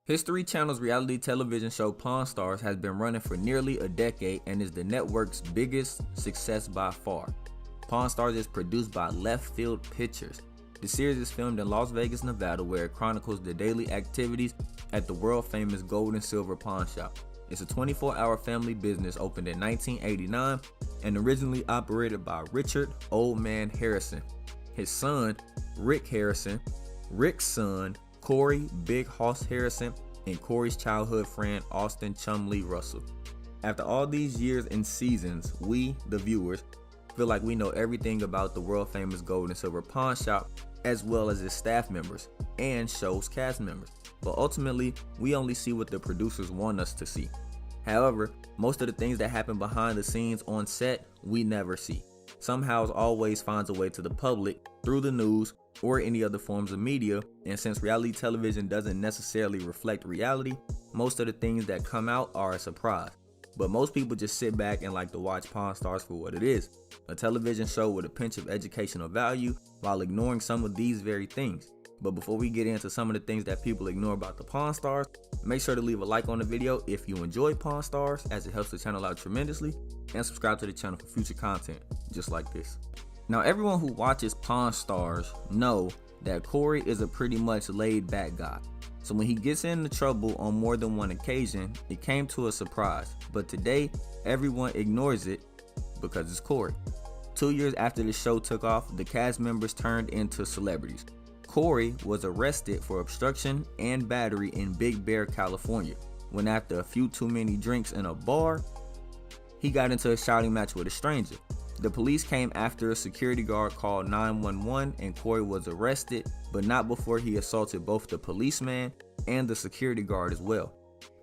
History Channel's reality television show Pawn Stars has been running for nearly a decade and is the network's biggest success by far. Pawn Stars is produced by Left Field Pictures. The series is filmed in Las Vegas, Nevada, where it chronicles the daily activities at the world-famous gold and silver pawn shop. It's a 24-hour family business opened in 1989 and originally operated by Richard Old Man Harrison, his son Rick Harrison, Rick's son Corey Big Hoss Harrison, and Corey's childhood friend Austin Chumley Russell. After all these years and seasons, we, the viewers, feel like we know everything about the world-famous gold and silver pawn shop, as well as its staff members and show's cast members. But ultimately, we only see what the producers want us to see. However, most of the things that happen behind the scenes on set, we never see. Somehow it always finds a way to the public through the news or any other forms of media, and since reality television doesn't necessarily reflect reality, most of the things that come out are a surprise. But most people just sit back and like to watch Pawn Stars for what it is, a television show with a pinch of educational value while ignoring some of these very things. But before we get into some of the things that people ignore about the Pawn Stars, make sure to leave a like on the video if you enjoy Pawn Stars, as it helps the channel out tremendously, and subscribe to the channel for future content just like this. Now, everyone who watches Pawn Stars know that Corey is a pretty much laid back guy. So when he gets into trouble on more than one occasion, it came to a surprise. But today, everyone ignores it because it's Corey. 2 years after the show took off, the cast members turned into celebrities. Corey was arrested for obstruction and battery in Big Bear, California, when after a few too many drinks in a bar, he got into a shouting match with a stranger. The police came after a security guard called 911 and Corey was arrested, but not before he assaulted both the policeman and the security guard as well.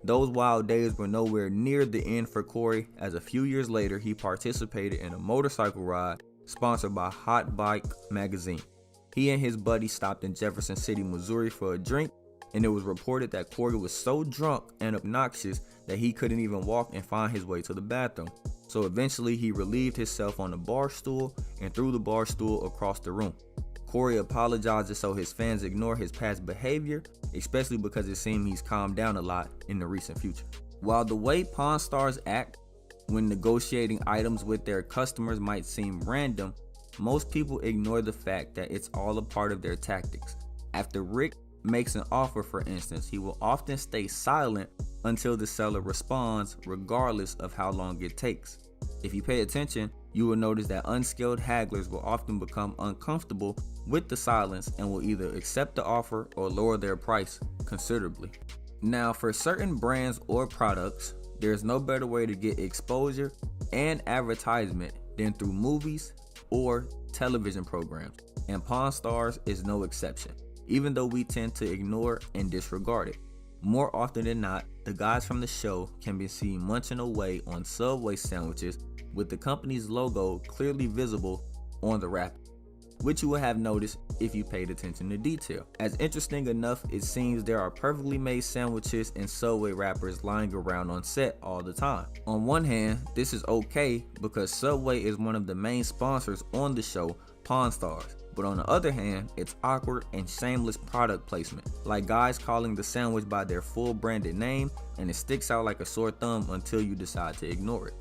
Those wild days were nowhere near the end for Corey, as a few years later he participated in a motorcycle ride sponsored by Hot Bike magazine. He and his buddy stopped in Jefferson City, Missouri for a drink, and it was reported that Corey was so drunk and obnoxious that he couldn't even walk and find his way to the bathroom. So eventually he relieved himself on the bar stool and threw the bar stool across the room. Corey apologizes so his fans ignore his past behavior, especially because it seems he's calmed down a lot in the recent future. While the way Pawn Stars act when negotiating items with their customers might seem random, most people ignore the fact that it's all a part of their tactics. After Rick makes an offer, for instance, he will often stay silent until the seller responds, regardless of how long it takes. If you pay attention, you will notice that unskilled hagglers will often become uncomfortable with the silence and will either accept the offer or lower their price considerably. Now, for certain brands or products, there's no better way to get exposure and advertisement than through movies or television programs, and Pawn Stars is no exception, even though we tend to ignore and disregard it. More often than not, the guys from the show can be seen munching away on Subway sandwiches with the company's logo clearly visible on the wrapper, which you will have noticed if you paid attention to detail. As interesting enough, it seems there are perfectly made sandwiches and Subway wrappers lying around on set all the time. On one hand, this is okay because Subway is one of the main sponsors on the show Pawn Stars. But on the other hand, it's awkward and shameless product placement, like guys calling the sandwich by their full branded name, and it sticks out like a sore thumb until you decide to ignore it.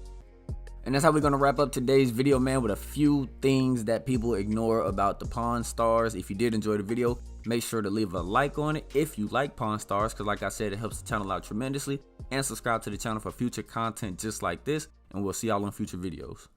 And that's how we're going to wrap up today's video, man, with a few things that people ignore about the Pawn Stars. If you did enjoy the video, make sure to leave a like on it if you like Pawn Stars, because like I said, it helps the channel out tremendously, and subscribe to the channel for future content just like this, and we'll see y'all on future videos.